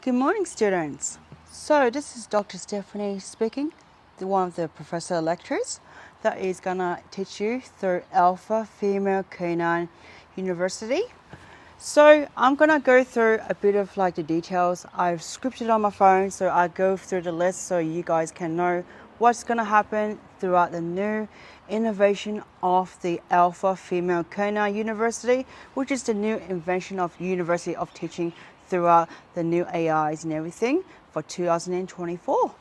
Good morning, students. So this is Dr. Stephanie speaking, one of the professor lecturers that is gonna teach you through Alpha Female Canine University. So I'm gonna go through a bit of like the details. I've scripted on my phone, so I go through the list so you guys can know what's gonna happen throughout the new innovation of the Alpha Female Canine University, which is the new invention of University of Teaching throughout the new AIs and everything for 2024.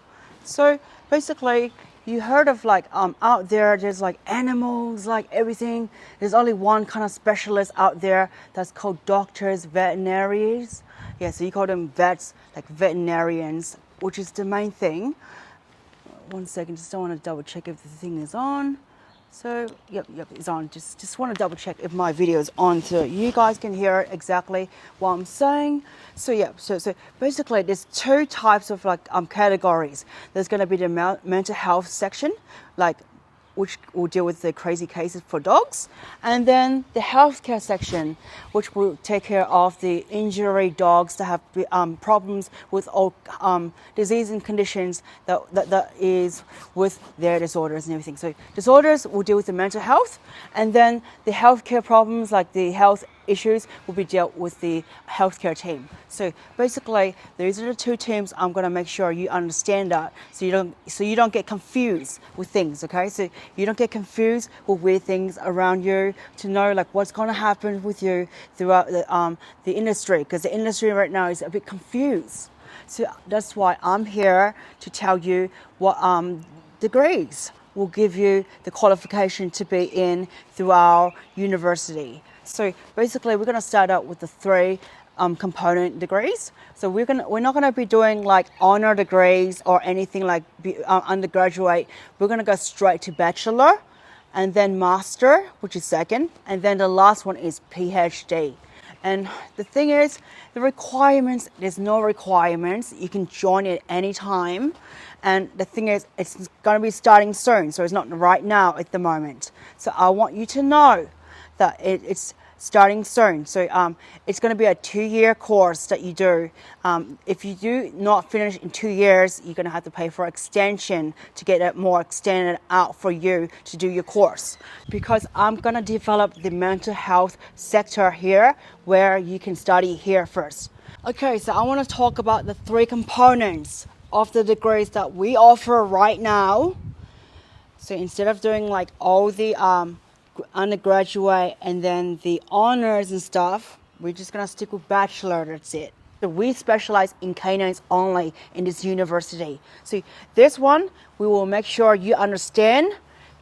So basically, you heard of like out there's like animals, like everything. There's only one kind of specialist out there that's called doctors, veterinarians. Yeah, so you call them vets, like veterinarians, which is the main thing. One second, just don't want to double check if the thing is on. So, yep, it's on. Just want to double check if my video is on so you guys can hear exactly what I'm saying. So, yeah, so basically there's two types of like categories. There's going to be the mental health section, like which will deal with the crazy cases for dogs, and then the healthcare section, which will take care of the injury dogs that have problems with all disease and conditions that is with their disorders and everything. So disorders will deal with the mental health, and then the healthcare problems like the health issues will be dealt with the healthcare team. So basically, these are the two teams. I'm going to make sure you understand that, so you don't get confused with things. Okay, so you don't get confused with weird things around you. To know like what's going to happen with you throughout the industry, because the industry right now is a bit confused. So that's why I'm here to tell you what degrees will give you the qualification to be in through our university. So basically, we're going to start out with the three component degrees. So we're not going to be doing like honor degrees or anything like undergraduate. We're going to go straight to bachelor, and then master, which is second, and then the last one is PhD. And the thing is, the requirements, there's no requirements. You can join it any time. And the thing is, it's going to be starting soon, so it's not right now at the moment. So I want you to know that it's starting soon. So it's going to be a 2-year course that you do. If you do not finish in 2 years, you're going to have to pay for extension to get it more extended out for you to do your course. Because I'm going to develop the mental health sector here, where you can study here first. Okay, so I want to talk about the three components of the degrees that we offer right now. So instead of doing like all the undergraduate and then the honors and stuff, we're just gonna stick with bachelor. That's it. So we specialize in canines only in this university. So this one, we will make sure you understand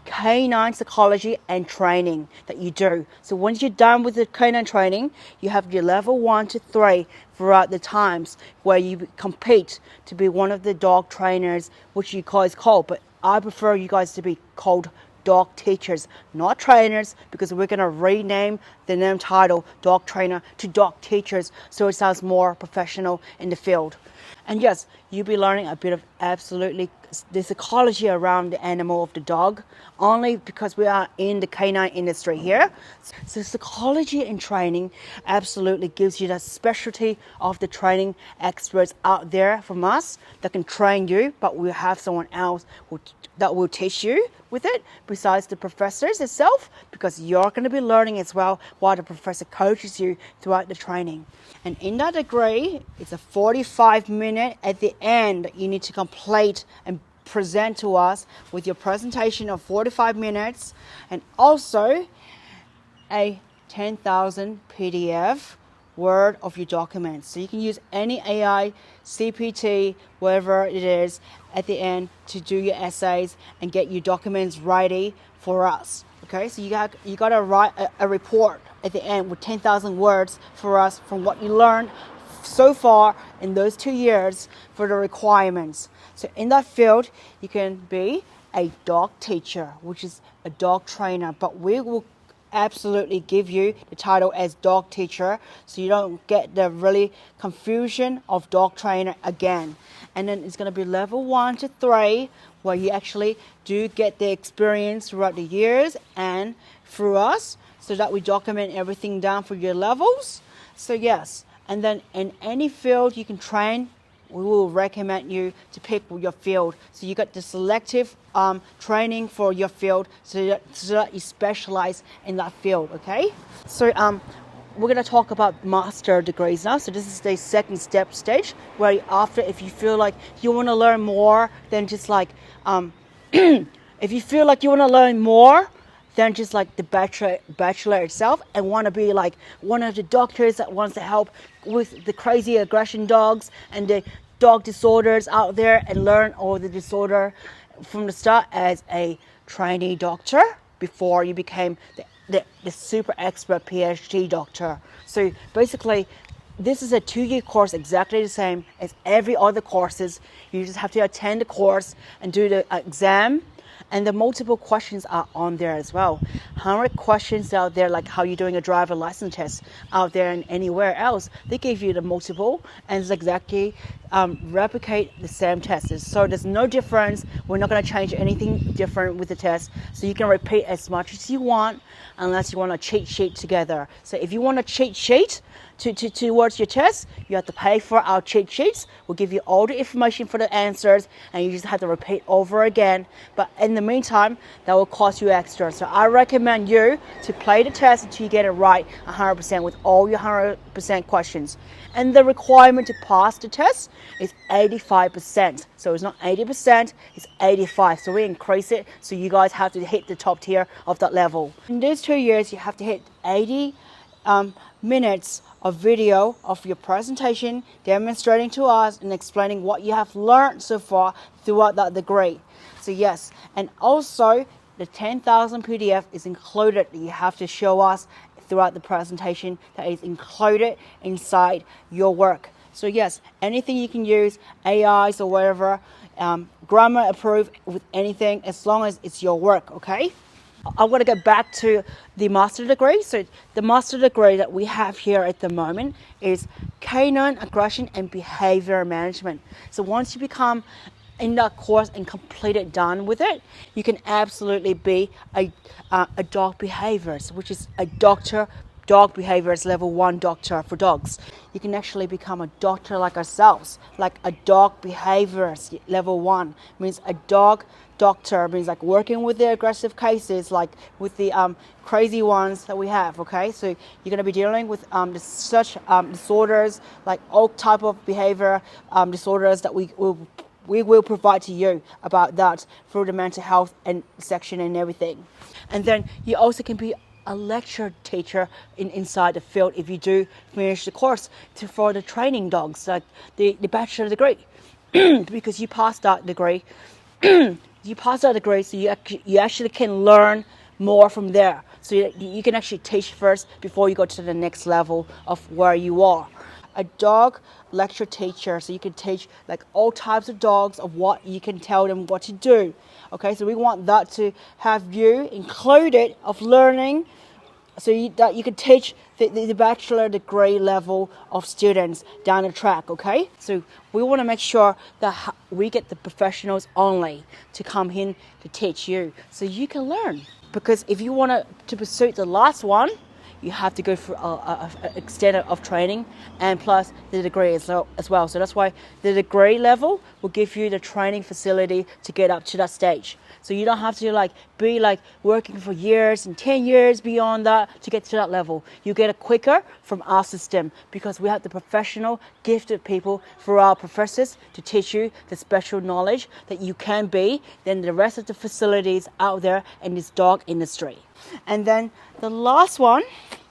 canine psychology and training that you do. So once you're done with the canine training, you have your level 1 to 3 throughout the times where you compete to be one of the dog trainers, which you guys call, but I prefer you guys to be called dog teachers, not trainers, because we're going to rename the name title dog trainer to dog teachers so it sounds more professional in the field. And yes, you'll be learning a bit of absolutely the psychology around the animal of the dog, only because we are in the canine industry here. So psychology and training absolutely gives you the specialty of the training experts out there from us that can train you, but we'll have someone else that will teach you with it besides the professors itself, because you're going to be learning as well while the professor coaches you throughout the training. And in that degree, it's a 45-minute at the end you need to complete and present to us with your presentation of 45 minutes, and also a 10,000 PDF word of your documents. So you can use any AI, CPT, whatever it is at the end to do your essays and get your documents ready for us. Okay, so you got to write a report at the end with 10,000 words for us from what you learned so far in those 2 years for the requirements. So in that field, you can be a dog teacher, which is a dog trainer, but we will absolutely give you the title as dog teacher so you don't get the really confusion of dog trainer again. And then it's going to be level 1 to 3 where you actually do get the experience throughout the years and through us, so that we document everything down for your levels. So yes, And then in any field you can train, we will recommend you to pick your field. So you got the selective training for your field, so that you specialize in that field, okay? So we're going to talk about master degrees now. So this is the second stage where after, if you feel like you want to learn more than just like, if you feel like you want to learn more than just like the bachelor itself, and want to be like one of the doctors that wants to help with the crazy aggression dogs and the dog disorders out there, and learn all the disorder from the start as a trainee doctor before you became the super expert PhD doctor. So basically, this is a 2-year course, exactly the same as every other courses. You just have to attend the course and do the exam. And the multiple questions are on there as well. 100 questions out there, like how you're doing a driver license test out there and anywhere else. They give you the multiple, and it's exactly replicate the same test. So there's no difference. We're not going to change anything different with the test. So you can repeat as much as you want, unless you want a cheat sheet together. So if you want a cheat sheet towards your test, you have to pay for our cheat sheets. We'll give you all the information for the answers, and you just have to repeat over again. But in the meantime, that will cost you extra. So I recommend you to play the test until you get it right 100% with all your 100% questions. And the requirement to pass the test is 85%. So it's not 80%, it's 85%. So we increase it, so you guys have to hit the top tier of that level. In these 2 years, you have to hit 80 minutes of video of your presentation, demonstrating to us and explaining what you have learned so far throughout that degree. So yes, and also the 10,000 PDF is included that you have to show us throughout the presentation, that is included inside your work. So yes, anything you can use, AIs or whatever, grammar approved with anything, as long as it's your work, okay? I want to go back to the master degree. So the master degree that we have here at the moment is Canine Aggression and Behavior Management. So once you become in that course and completed, done with it, you can absolutely be a dog behaviorist, which is a doctor. Dog behaviorist level 1 doctor for dogs. You can actually become a doctor like ourselves, like a dog behaviorist level 1 means a dog doctor, means like working with the aggressive cases, like with the crazy ones that we have. Okay, so you're going to be dealing with such disorders, like all type of behavior disorders that we will provide to you about that through the mental health and section and everything. And then you also can be a lecture teacher inside the field if you do finish the course for the training dogs, like the bachelor degree, because you passed that degree. So you actually can learn more from there. So you can actually teach first before you go to the next level of where you are. A dog lecture teacher, so you can teach like all types of dogs of what you can tell them what to do. Okay, so we want that to have you included of learning, so that you can teach the bachelor degree level of students down the track, okay? So we want to make sure that we get the professionals only to come in to teach you, so you can learn. Because if you want to pursue the last one, you have to go through an extent of training and plus the degree as well. So that's why the degree level will give you the training facility to get up to that stage. So you don't have to be working for years and 10 years beyond that to get to that level. You get it quicker from our system because we have the professional, gifted people through our professors to teach you the special knowledge that you can be than the rest of the facilities out there in this dog industry. And then the last one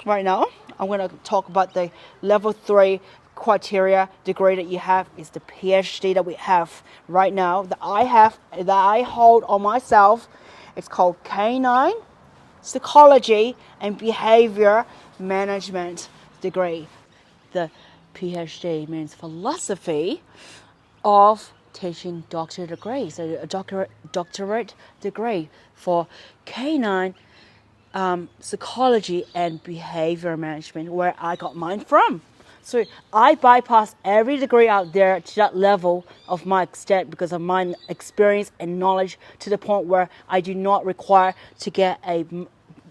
right now, I'm going to talk about the level 3 criteria degree that you have is the PhD that we have right now that I hold on myself. It's called Canine Psychology and Behavior Management degree. The PhD means philosophy of teaching doctor degree, so a doctorate degree for canine psychology and behavior management, where I got mine from. So I bypass every degree out there to that level of my extent because of my experience and knowledge, to the point where I do not require to get a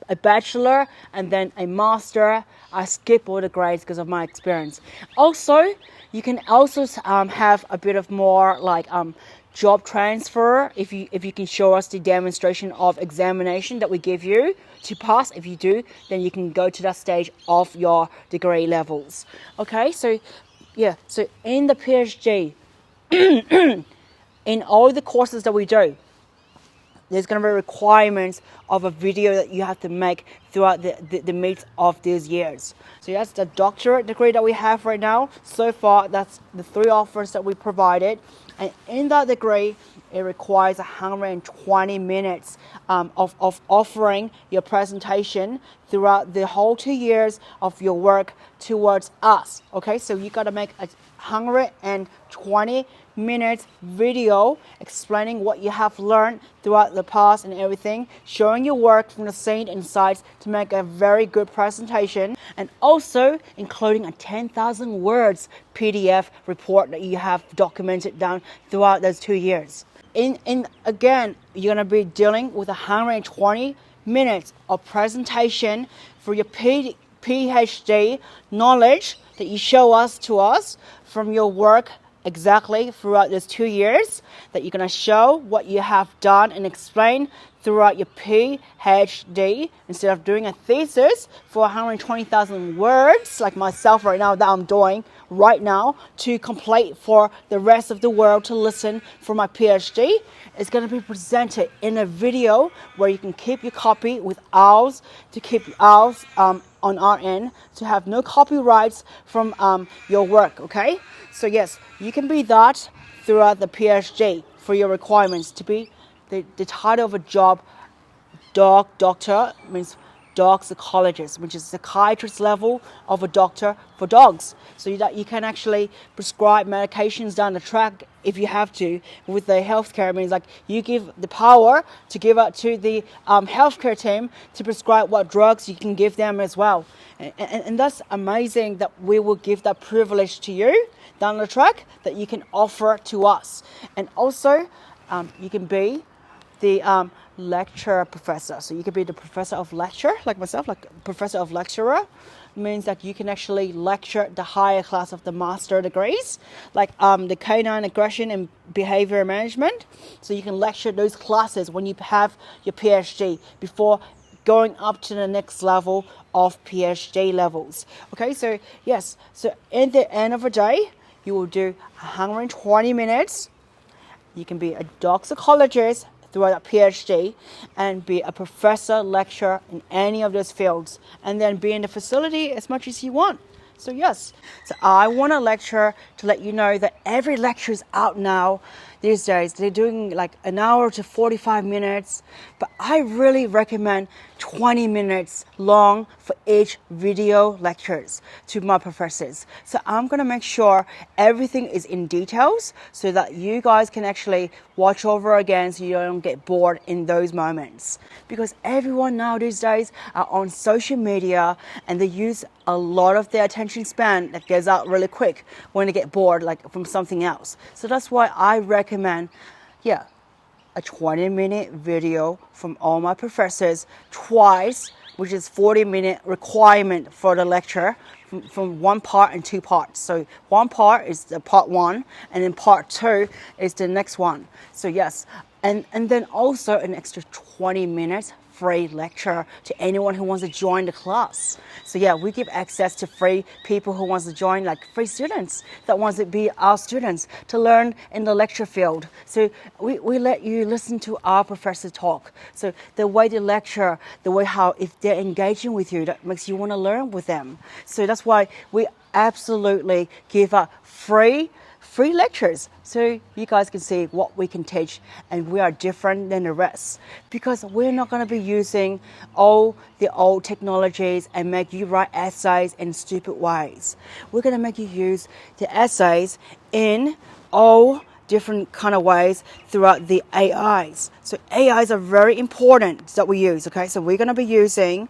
a bachelor and then a master. I skip all the grades because of my experience. Also, you can also have a bit of more like job transfer if you can show us the demonstration of examination that we give you to pass. If you do, then you can go to that stage of your degree levels. Okay, so yeah, so in the PhD, in all the courses that we do, there's going to be requirements of a video that you have to make throughout the midst of these years. So that's the doctorate degree that we have right now. So far, that's the 3 offers that we provided. And in that degree, it requires 120 minutes of offering your presentation throughout the whole 2 years of your work towards us. Okay, so you got to make a 120 minutes video explaining what you have learned throughout the past and everything, showing your work from the scene and sites to make a very good presentation, and also including a 10,000 words PDF report that you have documented down throughout those 2 years. In again, you're going to be dealing with 120 minutes of presentation for your PhD knowledge that you show us to us from your work exactly throughout these 2 years, that you're going to show what you have done and explain throughout your PhD instead of doing a thesis for 120,000 words like myself right now that I'm doing right now to complete for the rest of the world to listen for my PhD. It's going to be presented in a video where you can keep your copy with ours, to keep ours on our end, to have no copyrights from your work, okay? So yes, you can be that throughout the PhD for your requirements to be the title of a job. Doctor means dog psychologist, which is psychiatrist level of a doctor for dogs. So that you can actually prescribe medications down the track if you have to. With the healthcare, it means like you give the power to give out to the healthcare team to prescribe what drugs you can give them as well. And that's amazing that we will give that privilege to you down the track that you can offer to us. And also, you can be the lecturer professor. So you could be the professor of lecture, like myself, like professor of lecturer. Means that you can actually lecture the higher class of the master degrees, like the canine aggression and behavior management. So you can lecture those classes when you have your PhD before going up to the next level of PhD levels. Okay, so yes, so in the end of the day, you will do 120 minutes. You can be a dog psychologist throughout a PhD and be a professor, lecturer in any of those fields, and then be in the facility as much as you want. So yes, so I want to lecture to let you know that every lecture is out now these days. They're doing like an hour to 45 minutes, but I really recommend 20 minutes long for each video lectures to my professors. So I'm going to make sure everything is in details so that you guys can actually watch over again so you don't get bored in those moments. Because everyone now these days are on social media and they use a lot of their attention span that goes out really quick when they get bored like from something else. So that's why I recommend, a 20-minute video from all my professors twice, which is 40-minute requirement for the lecture from one part and 2 parts. So one part is the part 1 and then part 2 is the next one. So yes, and then also an extra 20 minutes free lecture to anyone who wants to join the class. So yeah, we give access to free people who wants to join, like free students that wants to be our students to learn in the lecture field. So we let you listen to our professor talk. So the way they lecture, the way how if they're engaging with you, that makes you want to learn with them. So that's why we absolutely give out free lectures so you guys can see what we can teach, and we are different than the rest because we're not going to be using all the old technologies and make you write essays in stupid ways. We're going to make you use the essays in all different kind of ways throughout the AIs. So AIs are very important that we use, okay? So we're going to be using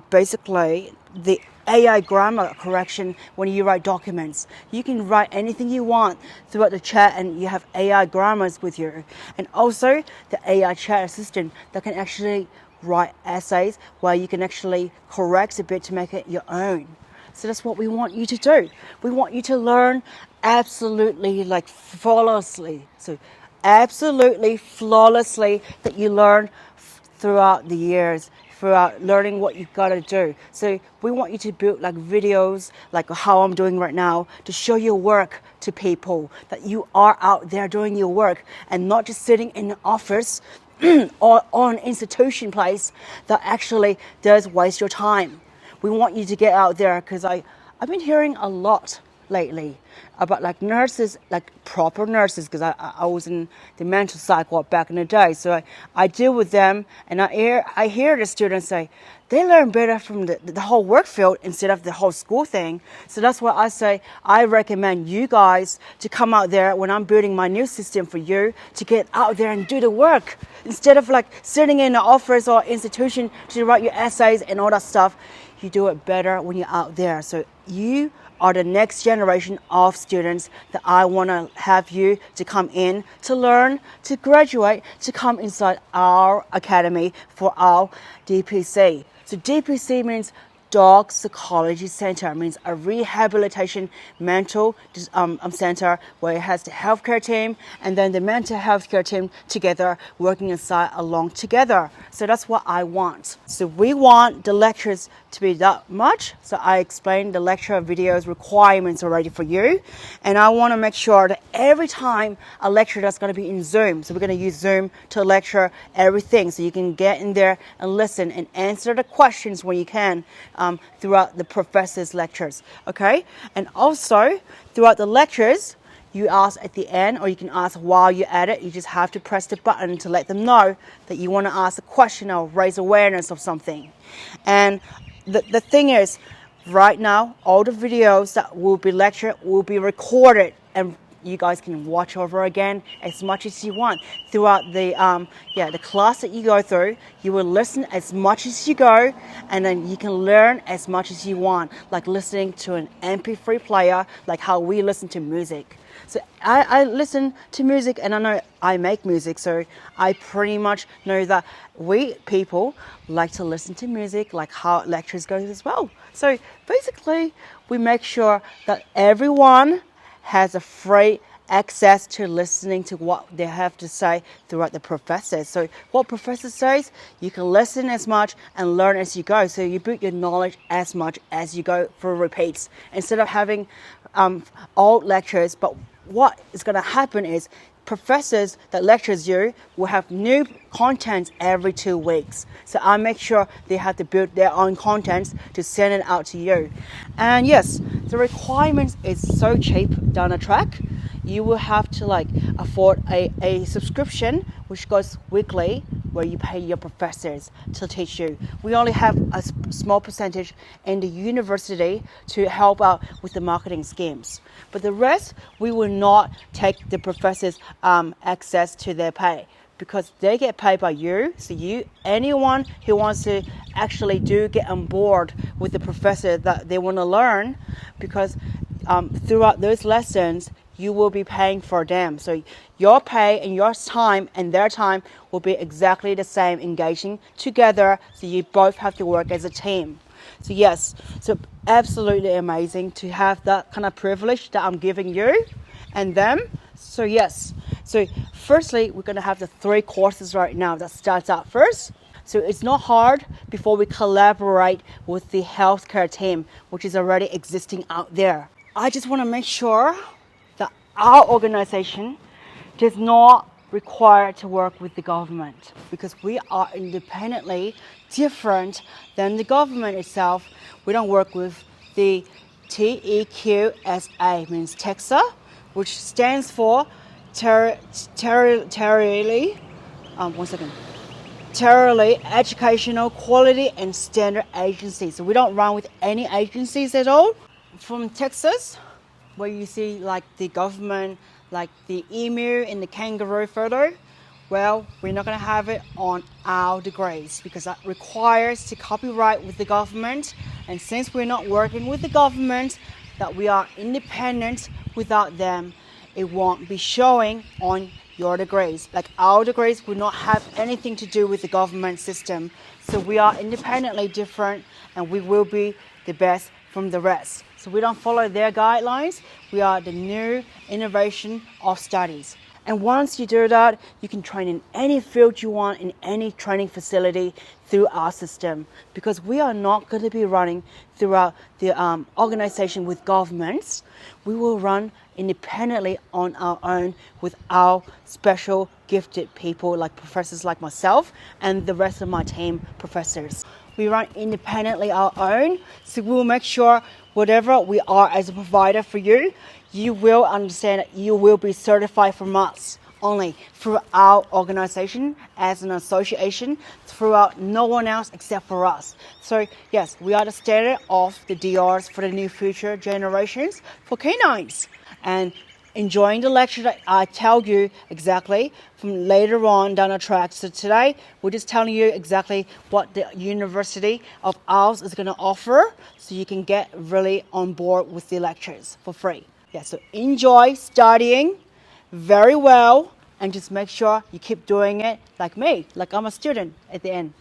basically the AI grammar correction when you write documents. You can write anything you want throughout the chat and you have AI grammars with you. And also the AI chat assistant that can actually write essays where you can actually correct a bit to make it your own. So that's what we want you to do. We want you to learn absolutely like flawlessly. So absolutely flawlessly that you learn throughout the years, throughout learning what you've got to do. So we want you to build like videos like how I'm doing right now to show your work to people, that you are out there doing your work and not just sitting in the office or on institution place that actually does waste your time. We want you to get out there, because I've been hearing a lot lately about like nurses, like proper nurses, because I was in the mental psych ward back in the day, so I deal with them, and I hear the students say they learn better from the whole work field instead of the whole school thing. So that's why I say I recommend you guys to come out there when I'm building my new system for you, to get out there and do the work instead of like sitting in the office or institution to write your essays and all that stuff. You do it better when you're out there. So you are the next generation of students that I want to have you to come in, to learn, to graduate, to come inside our academy for our DPC. So DPC means Dog Psychology Center, means a rehabilitation mental center where it has the healthcare team and then the mental health care team together working inside along together. So that's what I want. So we want the lectures to be that much. So I explained the lecture videos requirements already for you. And I want to make sure that every time a lecture that's going to be in Zoom. So we're going to use Zoom to lecture everything. So you can get in there and listen and answer the questions when you can throughout the professor's lectures. Okay? And also throughout the lectures, you ask at the end, or you can ask while you're at it. You just have to press the button to let them know that you want to ask a question or raise awareness of something. And the thing is, right now, all the videos that will be lectured will be recorded, and you guys can watch over again as much as you want throughout the class that you go through. You will listen as much as you go, and then you can learn as much as you want, like listening to an MP3 player, like how we listen to music. So I listen to music, and I know I make music, so I pretty much know that we people like to listen to music, like how lectures go as well. So basically, we make sure that everyone has a free access to listening to what they have to say throughout the professors. So what professor says, you can listen as much and learn as you go. So you build your knowledge as much as you go through repeats, instead of having old lectures. But what is going to happen is professors that lectures you will have new content every 2 weeks. So I make sure they have to build their own content to send it out to you. And yes, the requirements is so cheap down the track. You will have to like afford a subscription which goes weekly, where you pay your professors to teach you. We only have a small percentage in the university to help out with the marketing schemes. But the rest, we will not take the professors' access to their pay, because they get paid by you. So anyone who wants to actually get on board with the professor that they want to learn, because throughout those lessons, you will be paying for them. So your pay and your time and their time will be exactly the same, engaging together. So you both have to work as a team. So yes, so absolutely amazing to have that kind of privilege that I'm giving you and them. So yes, so firstly, we're going to have the 3 courses right now that starts out first. So it's not hard before we collaborate with the healthcare team, which is already existing out there. I just want to make sure that our organization does not require to work with the government, because we are independently different than the government itself. We don't work with the TEQSA, means TEXA, which stands for Territorially Educational Quality and Standard Agency. So we don't run with any agencies at all. From Texas, where you see like the government, like the emu and the kangaroo photo, well, we're not going to have it on our degrees, because that requires to copyright with the government. And since we're not working with the government, that we are independent without them, it won't be showing on your degrees. Like our degrees will not have anything to do with the government system. So we are independently different and we will be the best from the rest. So we don't follow their guidelines. We are the new innovation of studies. And once you do that, you can train in any field you want, in any training facility through our system. Because we are not going to be running throughout the organization with governments. We will run independently on our own with our special gifted people like professors like myself and the rest of my team professors. We run independently our own, so we'll make sure whatever we are as a provider for you, you will understand that you will be certified from us only through our organization as an association, throughout no one else except for us. So yes, we are the standard of the DRs for the new future generations for canines. And enjoying the lecture that I tell you exactly from later on down the track. So today, we're just telling you exactly what the University of AUSSIES is going to offer so you can get really on board with the lectures for free. Yeah, so enjoy studying very well and just make sure you keep doing it like me, like I'm a student at the end.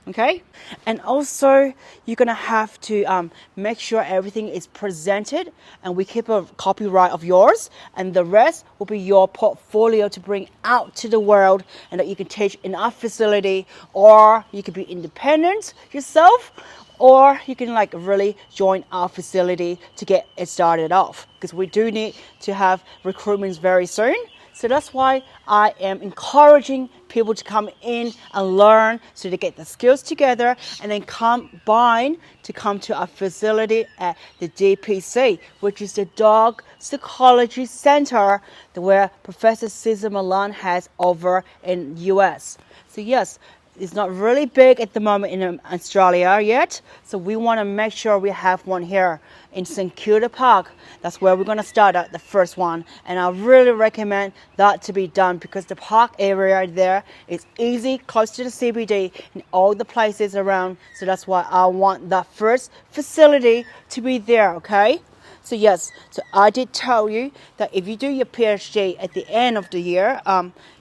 Okay, and also you're gonna have to make sure everything is presented, and we keep a copyright of yours, and the rest will be your portfolio to bring out to the world, and that you can teach in our facility, or you can be independent yourself, or you can like really join our facility to get it started off, because we do need to have recruitments very soon. So that's why I am encouraging people to come in and learn so they get the skills together and then combine to come to our facility at the DPC, which is the Dog Psychology Center where Professor Cesar Milan has over in US. So yes, it's not really big at the moment in Australia yet, so we want to make sure we have one here in St Kilda Park. That's where we're going to start at the first one, and I really recommend that to be done because the park area there is easy, close to the CBD and all the places around, so that's why I want that first facility to be there, okay? So yes, so I did tell you that if you do your PhD at the end of the year,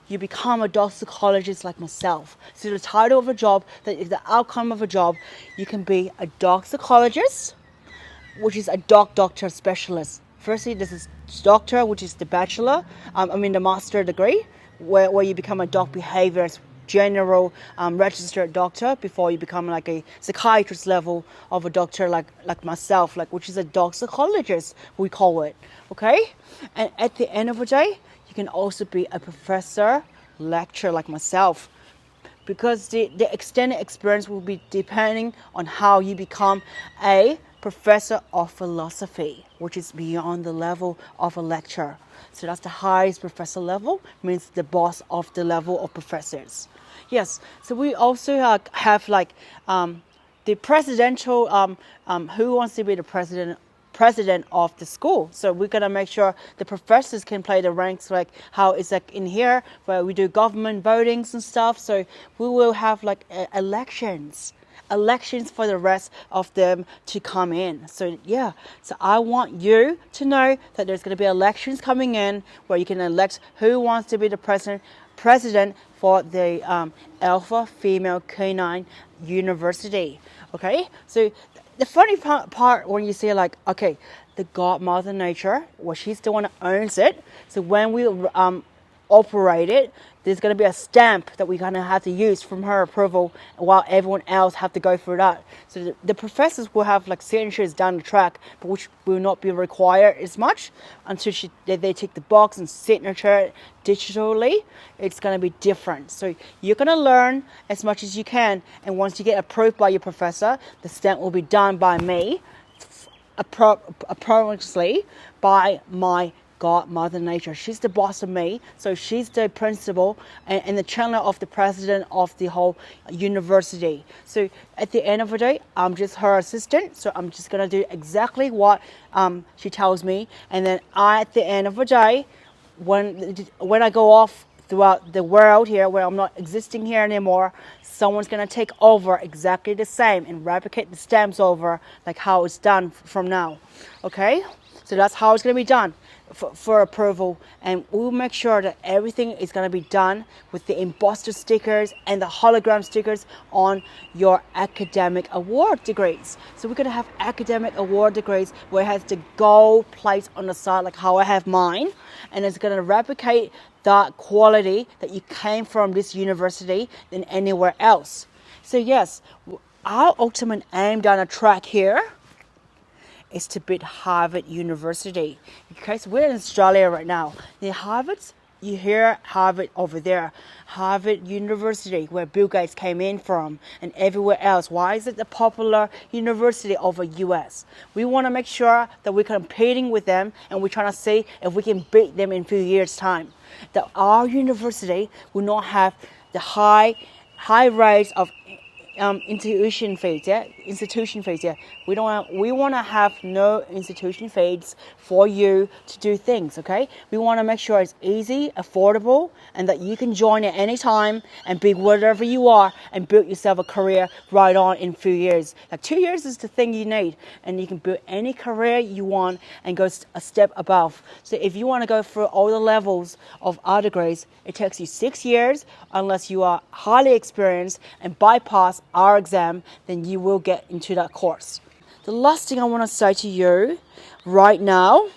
you become a dog psychologist like myself. So the title of a job, that is the outcome of a job, you can be a dog psychologist, which is a dog doctor specialist. Firstly, this is doctor, which is the bachelor, the master degree, where you become a dog behaviorist general registered doctor before you become like a psychiatrist level of a doctor like myself, which is a dog psychologist, we call it, okay? And at the end of the day, you can also be a professor, lecturer like myself, because the extended experience will be depending on how you become a professor of philosophy, which is beyond the level of a lecturer. So that's the highest professor level, means the boss of the level of professors. Yes, so we also have the presidential, who wants to be the president of the school. So we're going to make sure the professors can play the ranks, like how it's like in here where we do government votings and stuff. So we will have like elections for the rest of them to come in. So yeah, so I want you to know that there's going to be elections coming in where you can elect who wants to be the president for the Alpha Female Canine University. Okay, so the funny part when you see like, okay, the godmother nature, well, she's the one that owns it. So when we operate it, there's going to be a stamp that we're going to have to use from her approval, while everyone else have to go through that. So the professors will have like signatures down the track, but which will not be required as much until they take the box and signature digitally. It's going to be different. So you're going to learn as much as you can, and once you get approved by your professor, the stamp will be done by me, appropriately by my godmother nature. She's the boss of me, so she's the principal and the channel of the president of the whole university. So at the end of the day, I'm just her assistant, so I'm just gonna do exactly what she tells me, and then at the end of the day, when I go off throughout the world here, where I'm not existing here anymore, someone's gonna take over exactly the same and replicate the stamps over like how it's done from now. Okay, so that's how it's gonna be done. for approval, and we'll make sure that everything is going to be done with the embossed stickers and the hologram stickers on your academic award degrees. So we're going to have academic award degrees where it has the gold plate on the side like how I have mine, and it's going to replicate that quality that you came from this university than anywhere else. So yes, our ultimate aim down the track here is to beat Harvard University. Okay, so we're in Australia right now. The Harvards, you hear Harvard over there, Harvard University, where Bill Gates came in from, and everywhere else. Why is it the popular university over US? We want to make sure that we're competing with them, and we're trying to see if we can beat them in a few years' time. That our university will not have the high rates of institution fees. We want to have no institution fees for you to do things. Okay, we want to make sure it's easy, affordable, and that you can join at any time and be whatever you are and build yourself a career right on in a few years. Like 2 years is the thing you need, and you can build any career you want and go a step above. So if you want to go through all the levels of our degrees, it takes you 6 years unless you are highly experienced and bypass our exam, then you will get into that course. The last thing I want to say to you right now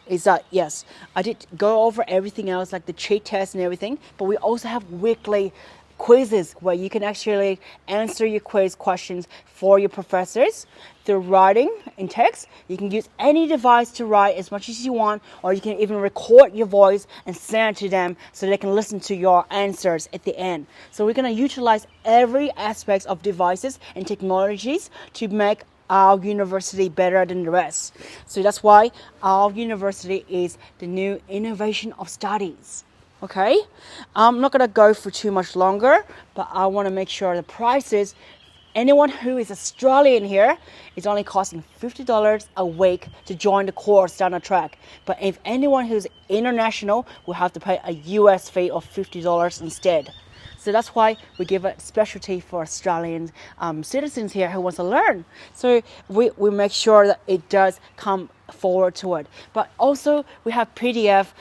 is that yes, I did go over everything else like the cheat test and everything, but we also have weekly quizzes where you can actually answer your quiz questions for your professors through writing in text. You can use any device to write as much as you want, or you can even record your voice and send it to them so they can listen to your answers at the end. So we're going to utilize every aspect of devices and technologies to make our university better than the rest. So that's why our university is the new innovation of studies. Okay, I'm not gonna go for too much longer, but I want to make sure the prices. Anyone who is Australian here is only costing $50 a week to join the course down the track. But if anyone who's international will have to pay a US fee of $50 instead. So that's why we give a specialty for Australian citizens here who wants to learn. So we make sure that it does come forward to it. But also we have PDF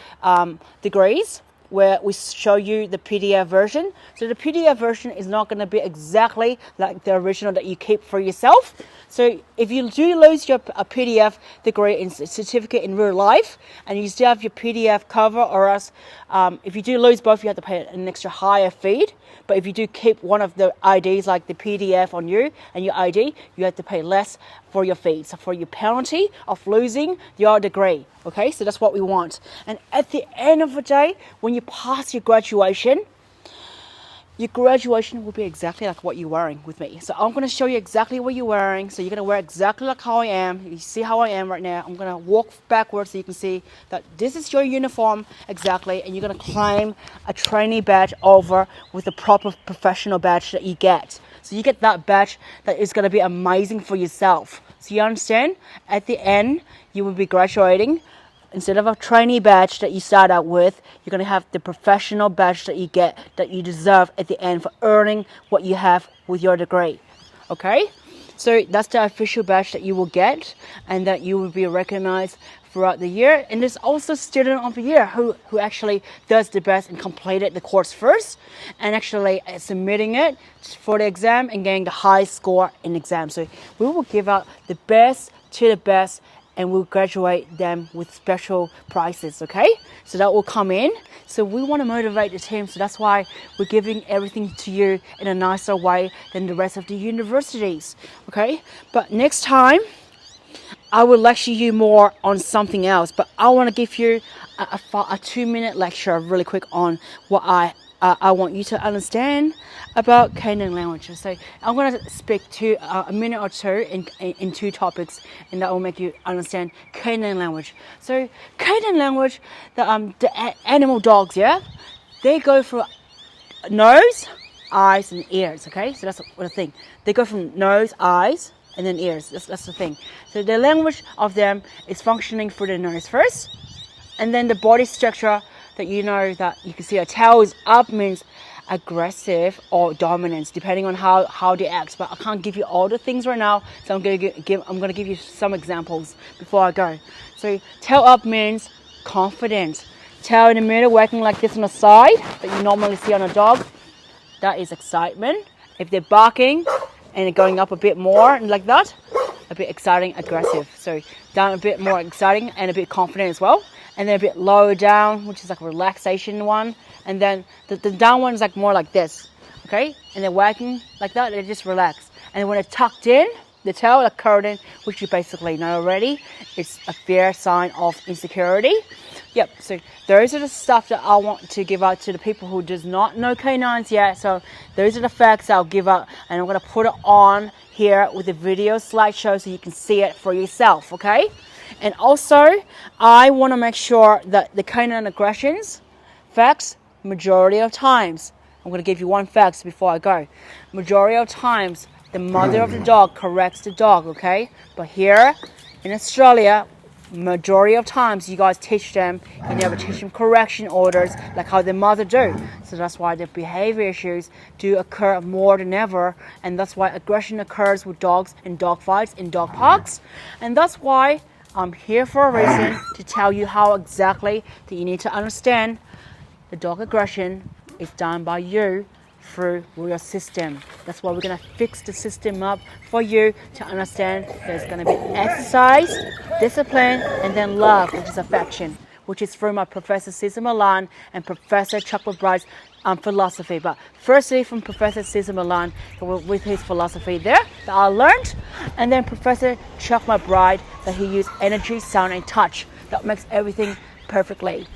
degrees where we show you the PDF version. So the PDF version is not going to be exactly like the original that you keep for yourself. So if you do lose your PDF degree and certificate in real life, and you still have your PDF cover, or else if you do lose both, you have to pay an extra higher fee. But if you do keep one of the IDs, like the PDF on you and your ID, you have to pay less for your fees, so for your penalty of losing your degree. Okay, so that's what we want. And at the end of the day, when you pass your graduation will be exactly like what you're wearing with me. So I'm going to show you exactly what you're wearing. So you're going to wear exactly like how I am. You see how I am right now. I'm going to walk backwards so you can see that this is your uniform exactly. And you're going to claim a trainee badge over with the proper professional badge that you get. So you get that badge that is going to be amazing for yourself. So you understand? At the end, you will be graduating. Instead of a trainee badge that you start out with, you're going to have the professional badge that you get, that you deserve at the end for earning what you have with your degree. Okay? So that's the official badge that you will get, and that you will be recognized throughout the year. And there's also student of the year who actually does the best and completed the course first, and actually submitting it for the exam and getting the high score in the exam. So we will give out the best to the best, and we'll graduate them with special prizes, okay? So that will come in. So we want to motivate the team, so that's why we're giving everything to you in a nicer way than the rest of the universities, okay? But next time, I will lecture you more on something else, but I want to give you a 2-minute lecture really quick on what I want you to understand about Canaan language. So I'm going to speak to a minute or two in two topics, and that will make you understand Canaan language. So Canaan language, the animal dogs, yeah, they go through nose, eyes, and ears. Okay, so that's the thing. They go from nose, eyes, and then ears. That's the thing. So the language of them is functioning through the nose first, and then the body structure that you know that you can see a tail is up means aggressive or dominance, depending on how they act. But I can't give you all the things right now, so I'm gonna give you some examples before I go. So tail up means confidence. Tail in the middle, working like this on the side that you normally see on a dog. That is excitement. If they're barking and they're going up a bit more like that, a bit exciting, aggressive. So down a bit more exciting and a bit confident as well. And then a bit lower down, which is like a relaxation one. And then the down one is like more like this, okay? And they're wagging like that, they just relax. And when they're tucked in, the tail, the curtain, which you basically know already, it's a fair sign of insecurity. Yep, so those are the stuff that I want to give out to the people who does not know canines yet. So those are the facts I'll give out, and I'm going to put it on here with a video slideshow so you can see it for yourself, okay? And also, I want to make sure that the canine aggressions, facts, majority of times, I'm going to give you one fact before I go. Majority of times, the mother of the dog corrects the dog, okay? But here in Australia, majority of times you guys teach them, you never teach them correction orders like how their mother do. So that's why the behavior issues do occur more than ever, and that's why aggression occurs with dogs in dog fights, in dog parks. And that's why I'm here for a reason, to tell you how exactly that you need to understand the dog aggression is done by you through your system. That's why we're going to fix the system up for you to understand there's going to be exercise, discipline, and then love, which is affection, which is through my Professor Cesar Milan and Professor Chuck McBride's philosophy. But firstly, from Professor Cesar Milan with his philosophy there that I learned, and then Professor Chuck McBride that he used energy, sound, and touch that makes everything perfectly.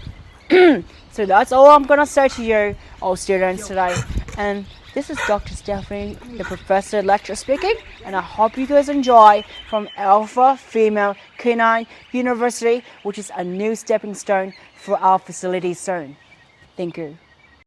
So that's all I'm going to say to you, all students, today. And this is Dr. Stephanie, the professor lecturer speaking, and I hope you guys enjoy from Alpha Female Canine University, which is a new stepping stone for our facility soon. Thank you.